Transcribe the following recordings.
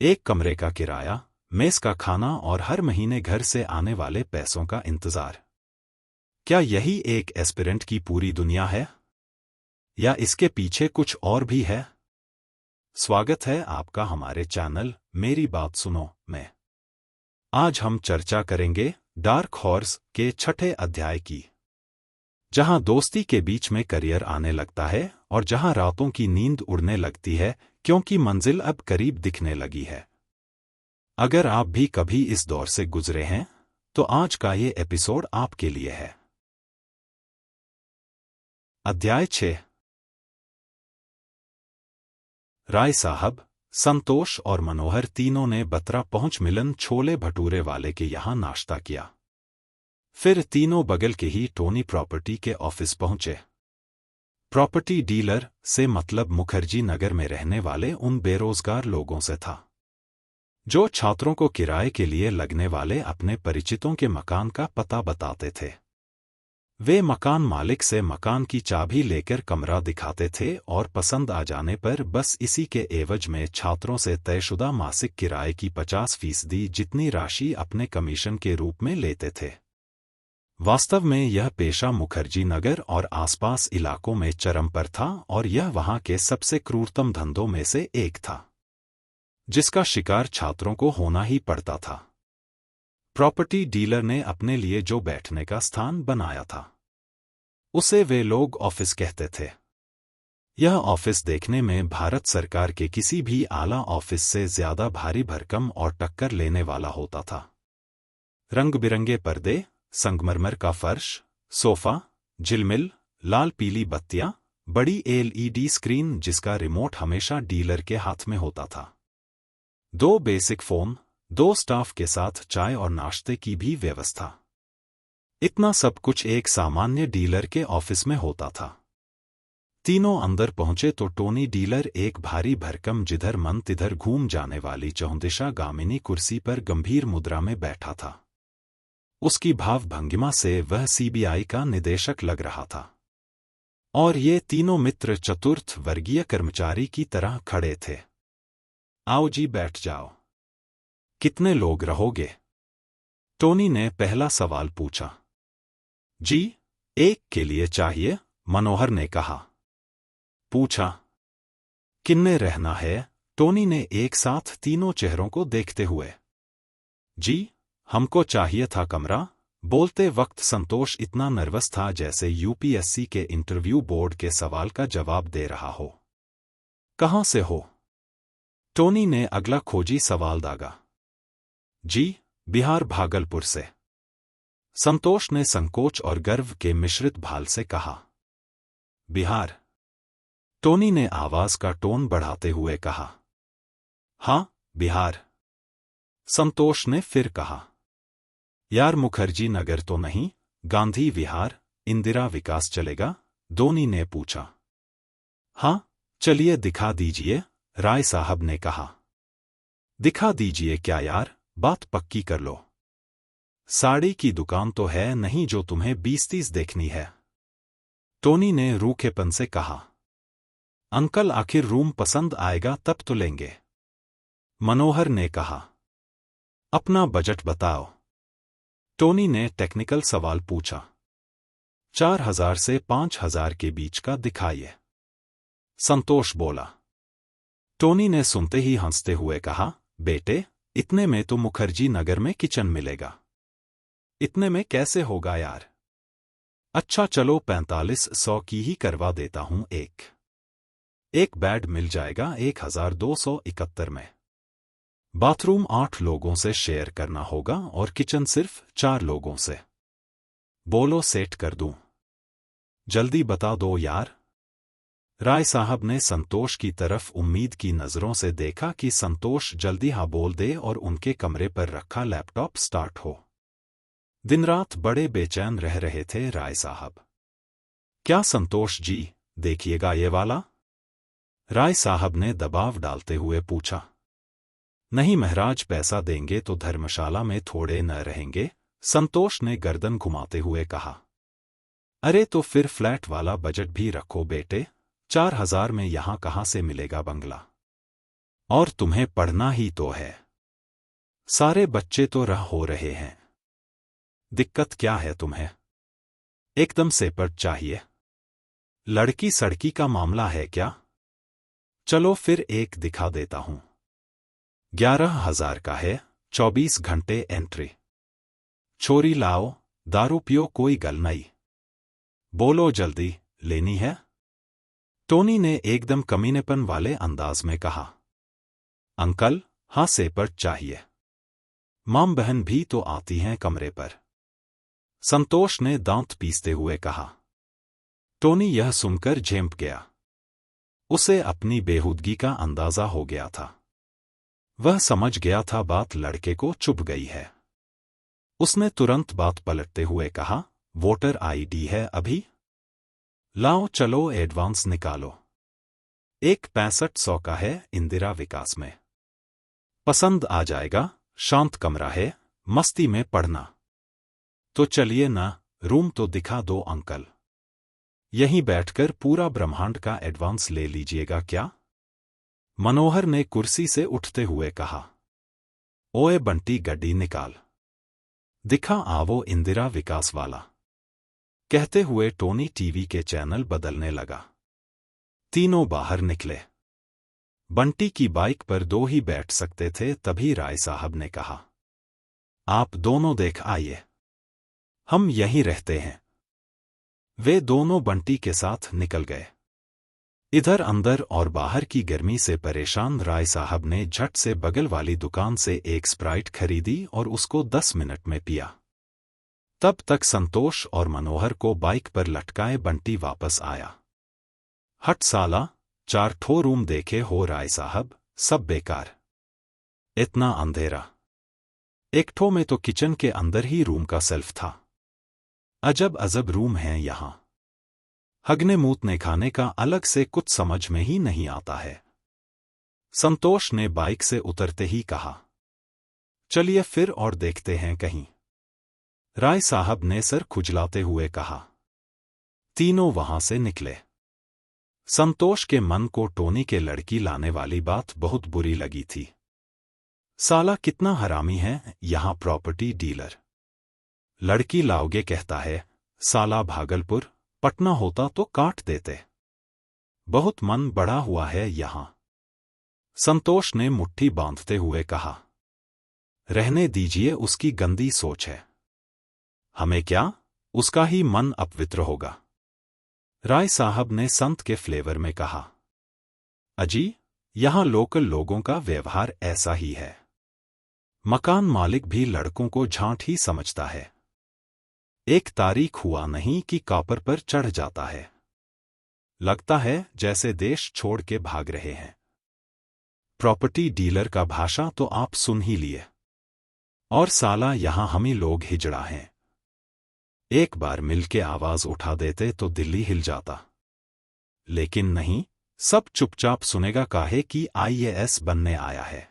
एक कमरे का किराया, मेस का खाना और हर महीने घर से आने वाले पैसों का इंतजार। क्या यही एक एस्पिरेंट की पूरी दुनिया है? या इसके पीछे कुछ और भी है? स्वागत है आपका हमारे चैनल मेरी बात सुनो में। आज हम चर्चा करेंगे डार्क हॉर्स के छठे अध्याय की, जहां दोस्ती के बीच में करियर आने लगता है और जहां रातों की नींद उड़ने लगती है क्योंकि मंजिल अब करीब दिखने लगी है। अगर आप भी कभी इस दौर से गुजरे हैं तो आज का ये एपिसोड आपके लिए है। अध्याय 6। राय साहब, संतोष और मनोहर तीनों ने बत्रा पहुंच मिलन छोले भटूरे वाले के यहां नाश्ता किया। फिर तीनों बगल के ही टोनी प्रॉपर्टी के ऑफिस पहुंचे। प्रॉपर्टी डीलर से मतलब मुखर्जी नगर में रहने वाले उन बेरोजगार लोगों से था जो छात्रों को किराए के लिए लगने वाले अपने परिचितों के मकान का पता बताते थे। वे मकान मालिक से मकान की चाबी लेकर कमरा दिखाते थे और पसंद आ जाने पर बस इसी के एवज में छात्रों से तयशुदा मासिक किराए की 50% जितनी राशि अपने कमीशन के रूप में लेते थे। वास्तव में यह पेशा मुखर्जी नगर और आसपास इलाकों में चरम पर था और यह वहां के सबसे क्रूरतम धंधों में से एक था, जिसका शिकार छात्रों को होना ही पड़ता था। प्रॉपर्टी डीलर ने अपने लिए जो बैठने का स्थान बनाया था उसे वे लोग ऑफिस कहते थे। यह ऑफिस देखने में भारत सरकार के किसी भी आला ऑफिस से ज्यादा भारी भरकम और टक्कर लेने वाला होता था। रंग बिरंगे पर्दे, संगमरमर का फर्श, सोफा, झिलमिल, लाल पीली बत्तियां, बड़ी LED स्क्रीन जिसका रिमोट हमेशा डीलर के हाथ में होता था, 2 बेसिक फोन, 2 स्टाफ के साथ चाय और नाश्ते की भी व्यवस्था। इतना सब कुछ एक सामान्य डीलर के ऑफिस में होता था। तीनों अंदर पहुंचे तो टोनी डीलर एक भारी भरकम जिधर मन तिधर घूम जाने वाली चौदिशा गामिनी कुर्सी पर गंभीर मुद्रा में बैठा था। उसकी भाव भंगिमा से वह CBI का निदेशक लग रहा था और ये तीनों मित्र चतुर्थ वर्गीय कर्मचारी की तरह खड़े थे। आओ जी, बैठ जाओ। कितने लोग रहोगे? टोनी ने पहला सवाल पूछा। जी, एक के लिए चाहिए, मनोहर ने कहा। पूछा, किन्ने रहना है? टोनी ने एक साथ तीनों चेहरों को देखते हुए। जी, हमको चाहिए था कमरा। बोलते वक्त संतोष इतना नर्वस था जैसे UPSC के इंटरव्यू बोर्ड के सवाल का जवाब दे रहा हो। कहाँ से हो? टोनी ने अगला खोजी सवाल दागा। जी, बिहार भागलपुर से। संतोष ने संकोच और गर्व के मिश्रित भाल से कहा। बिहार? टोनी ने आवाज का टोन बढ़ाते हुए कहा। हाँ, बिहार। संतोष ने फिर कहा। यार, मुखर्जी नगर तो नहीं, गांधी विहार, इंदिरा विकास चलेगा? टोनी ने पूछा। हाँ, चलिए दिखा दीजिए, राय साहब ने कहा। दिखा दीजिए क्या यार, बात पक्की कर लो। साड़ी की दुकान तो है नहीं जो तुम्हें 20-30 देखनी है? टोनी ने रूखेपन से कहा। अंकल, आखिर रूम पसंद आएगा तब तो लेंगे, मनोहर ने कहा। अपना बजट बताओ। टोनी ने टेक्निकल सवाल पूछा। 4000 से 5000 के बीच का दिखाइए, संतोष बोला। टोनी ने सुनते ही हंसते हुए कहा, बेटे, इतने में तो मुखर्जी नगर में किचन मिलेगा। इतने में कैसे होगा यार? अच्छा चलो 4500 की ही करवा देता हूं। एक बेड मिल जाएगा 1271 में। बाथरूम 8 लोगों से शेयर करना होगा और किचन सिर्फ 4 लोगों से। बोलो सेट कर दूं? जल्दी बता दो यार। राय साहब ने संतोष की तरफ उम्मीद की नजरों से देखा कि संतोष जल्दी हाँ बोल दे और उनके कमरे पर रखा लैपटॉप स्टार्ट हो। दिन रात बड़े बेचैन रह रहे थे राय साहब। क्या संतोष जी, देखिएगा ये वाला? राय साहब ने दबाव डालते हुए पूछा। नहीं महाराज, पैसा देंगे तो धर्मशाला में थोड़े न रहेंगे, संतोष ने गर्दन घुमाते हुए कहा। अरे तो फिर फ्लैट वाला बजट भी रखो बेटे, 4000 में यहां कहां से मिलेगा बंगला? और तुम्हें पढ़ना ही तो है। सारे बच्चे तो रह हो रहे हैं। दिक्कत क्या है तुम्हें? एकदम से पढ़ चाहिए। लड़की सड़की का मामला है क्या? चलो फिर एक दिखा देता हूं। 11,000 का है, 24 घंटे एंट्री। छोरी लाओ, दारू पियो, कोई गल नहीं। बोलो जल्दी, लेनी है? टोनी ने एकदम कमीनेपन वाले अंदाज में कहा। अंकल, हाँ सेपर चाहिए। माम बहन भी तो आती हैं कमरे पर। संतोष ने दांत पीसते हुए कहा। टोनी यह सुनकर झेंप गया। उसे अपनी बेहूदगी का अंदाजा हो गया था। वह समझ गया था बात लड़के को चुभ गई है। उसने तुरंत बात पलटते हुए कहा, वोटर आईडी है अभी? लाओ चलो एडवांस निकालो। एक 6500 का है इंदिरा विकास में। पसंद आ जाएगा, शांत कमरा है, मस्ती में पढ़ना। तो चलिए ना, रूम तो दिखा दो अंकल। यहीं बैठकर पूरा ब्रह्मांड का एडवांस ले लीजिएगा क्या? मनोहर ने कुर्सी से उठते हुए कहा। ओए बंटी, गड्डी निकाल। दिखा आवो इंदिरा विकास वाला। कहते हुए टोनी टीवी के चैनल बदलने लगा। तीनों बाहर निकले। बंटी की बाइक पर दो ही बैठ सकते थे, तभी राय साहब ने कहा, आप दोनों देख आइए, हम यहीं रहते हैं। वे दोनों बंटी के साथ निकल गए। इधर अंदर और बाहर की गर्मी से परेशान राय साहब ने झट से बगल वाली दुकान से एक स्प्राइट खरीदी और उसको 10 मिनट में पिया। तब तक संतोष और मनोहर को बाइक पर लटकाए बंटी वापस आया। हट साला, 4 ठो रूम देखे हो राय साहब, सब बेकार। इतना अंधेरा। एक ठो में तो किचन के अंदर ही रूम का सेल्फ था। अजब अजब रूम हैं यहां। हगने मूतने खाने का अलग से कुछ समझ में ही नहीं आता है। संतोष ने बाइक से उतरते ही कहा, चलिए फिर और देखते हैं कहीं। राय साहब ने सर खुजलाते हुए कहा। तीनों वहां से निकले। संतोष के मन को टोनी के लड़की लाने वाली बात बहुत बुरी लगी थी। साला कितना हरामी है यहां प्रॉपर्टी डीलर। लड़की लाओगे कहता है, साला भागलपुर पटना होता तो काट देते। बहुत मन बड़ा हुआ है यहां। संतोष ने मुट्ठी बांधते हुए कहा। रहने दीजिए, उसकी गंदी सोच है। हमें क्या, उसका ही मन अपवित्र होगा। राय साहब ने संत के फ्लेवर में कहा। अजी, यहां लोकल लोगों का व्यवहार ऐसा ही है। मकान मालिक भी लड़कों को झांट ही समझता है। एक तारीख हुआ नहीं कि कॉपर पर चढ़ जाता है। लगता है जैसे देश छोड़ के भाग रहे हैं। प्रॉपर्टी डीलर का भाषा तो आप सुन ही लिए। और साला यहां हम ही लोग हिजड़ा हैं। एक बार मिल के आवाज उठा देते तो दिल्ली हिल जाता। लेकिन नहीं, सब चुपचाप सुनेगा काहे कि आईएएस बनने आया है।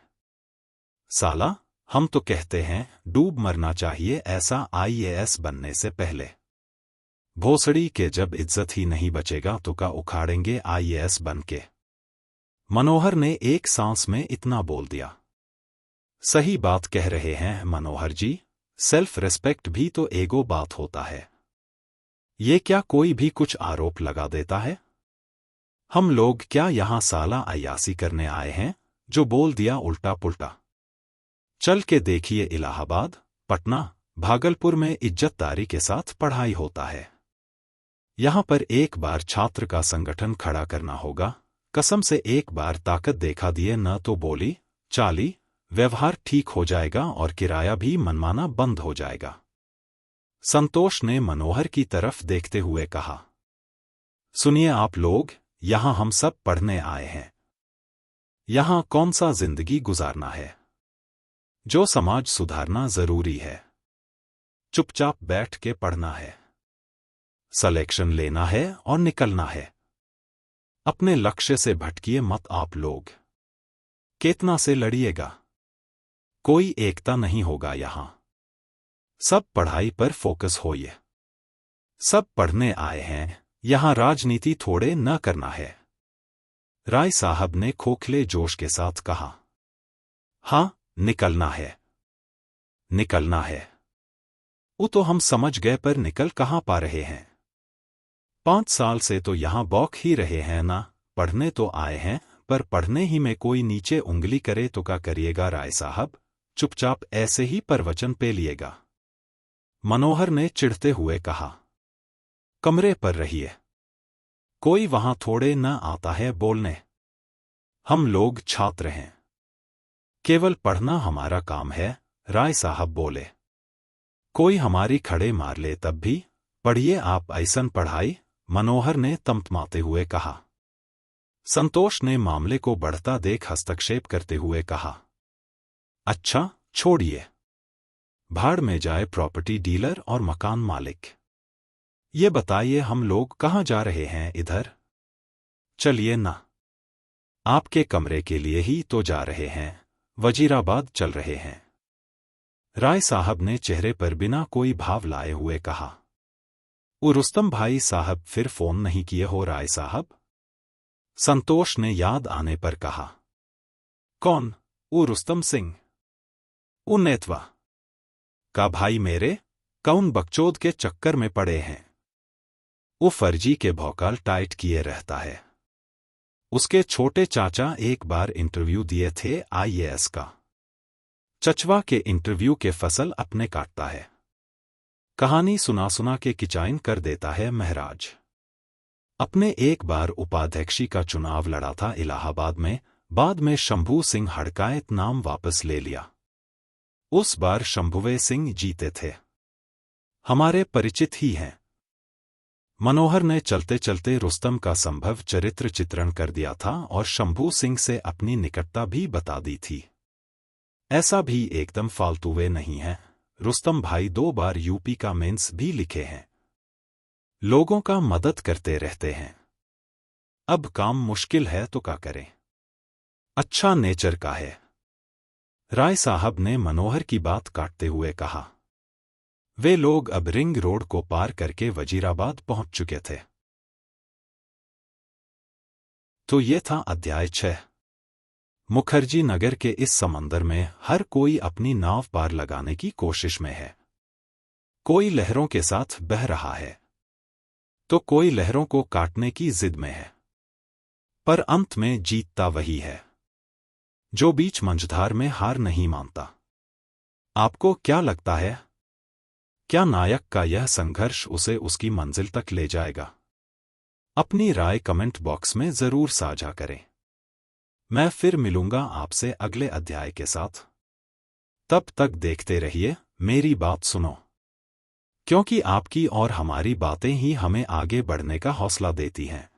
साला, हम तो कहते हैं डूब मरना चाहिए ऐसा आईएएस बनने से पहले। भोसड़ी के जब इज्जत ही नहीं बचेगा तो का उखाड़ेंगे आईएएस बन के। मनोहर ने एक सांस में इतना बोल दिया। सही बात कह रहे हैं मनोहर जी, सेल्फ रेस्पेक्ट भी तो एगो बात होता है। ये क्या कोई भी कुछ आरोप लगा देता है? हम लोग क्या यहां साला अय्यासी करने आए हैं, जो बोल दिया उल्टा पुल्टा। चल के देखिए इलाहाबाद, पटना, भागलपुर में इज्जतदारी के साथ पढ़ाई होता है। यहां पर एक बार छात्र का संगठन खड़ा करना होगा। कसम से एक बार ताकत देखा दिए न तो बोली चाली व्यवहार ठीक हो जाएगा और किराया भी मनमाना बंद हो जाएगा। संतोष ने मनोहर की तरफ देखते हुए कहा। सुनिए आप लोग, यहां हम सब पढ़ने आए हैं। यहां कौन सा जिंदगी गुजारना है, जो समाज सुधारना जरूरी है। चुपचाप बैठ के पढ़ना है, सिलेक्शन लेना है और निकलना है। अपने लक्ष्य से भटकिए मत आप लोग। केतना से लड़िएगा, कोई एकता नहीं होगा यहां। सब पढ़ाई पर फोकस होइए। सब पढ़ने आए हैं, यहां राजनीति थोड़े न करना है। राय साहब ने खोखले जोश के साथ कहा। हाँ, निकलना है, निकलना है। वो तो हम समझ गए, पर निकल कहाँ पा रहे हैं? 5 साल से तो यहां बौख ही रहे हैं ना। पढ़ने तो आए हैं, पर पढ़ने ही में कोई नीचे उंगली करे तो क्या करिएगा राय साहब? चुपचाप ऐसे ही प्रवचन पे लिएगा? मनोहर ने चिढ़ते हुए कहा। कमरे पर रहिए, कोई वहां थोड़े न आता है बोलने। हम लोग छात्र हैं, केवल पढ़ना हमारा काम है। राय साहब बोले। कोई हमारी खड़े मार ले तब भी पढ़िए आप, ऐसन पढ़ाई। मनोहर ने तमतमाते हुए कहा। संतोष ने मामले को बढ़ता देख हस्तक्षेप करते हुए कहा। अच्छा, छोड़िए, भाड़ में जाए प्रॉपर्टी डीलर और मकान मालिक। ये बताइए, हम लोग कहाँ जा रहे हैं इधर? चलिए ना, आपके कमरे के लिए ही तो जा रहे हैं, वजीराबाद चल रहे हैं। राय साहब ने चेहरे पर बिना कोई भाव लाए हुए कहा। वो रुस्तम भाई साहब फिर फोन नहीं किए हो राय साहब? संतोष ने याद आने पर कहा। कौन? वो रुस्तम सिंह, वो नेतवा का भाई मेरे, कौन बकचोद के चक्कर में पड़े हैं। वो फर्जी के भौकाल टाइट किए रहता है। उसके छोटे चाचा एक बार इंटरव्यू दिए थे IAS का। चचवा के इंटरव्यू के फसल अपने काटता है। कहानी सुना सुना के किचाइन कर देता है महाराज। अपने एक बार उपाध्यक्षी का चुनाव लड़ा था इलाहाबाद में, बाद में शंभू सिंह हड़कायत नाम वापस ले लिया। उस बार शंभुवे सिंह जीते थे, हमारे परिचित ही हैं। मनोहर ने चलते चलते रुस्तम का संभव चरित्र चित्रण कर दिया था और शंभू सिंह से अपनी निकटता भी बता दी थी। ऐसा भी एकदम फालतूवे नहीं है, रुस्तम भाई 2 बार यूपी का मेंस भी लिखे हैं, लोगों का मदद करते रहते हैं। अब काम मुश्किल है तो क्या करें? अच्छा नेचर का है। राय साहब ने मनोहर की बात काटते हुए कहा। वे लोग अब रिंग रोड को पार करके वजीराबाद पहुंच चुके थे। तो ये था अध्याय 6। मुखर्जी नगर के इस समंदर में हर कोई अपनी नाव पार लगाने की कोशिश में है। कोई लहरों के साथ बह रहा है, तो कोई लहरों को काटने की जिद में है। पर अंत में जीतता वही है जो बीच मंझधार में हार नहीं मानता। आपको क्या लगता है, क्या नायक का यह संघर्ष उसे उसकी मंजिल तक ले जाएगा? अपनी राय कमेंट बॉक्स में जरूर साझा करें। मैं फिर मिलूंगा आपसे अगले अध्याय के साथ। तब तक देखते रहिए मेरी बात सुनो, क्योंकि आपकी और हमारी बातें ही हमें आगे बढ़ने का हौसला देती हैं।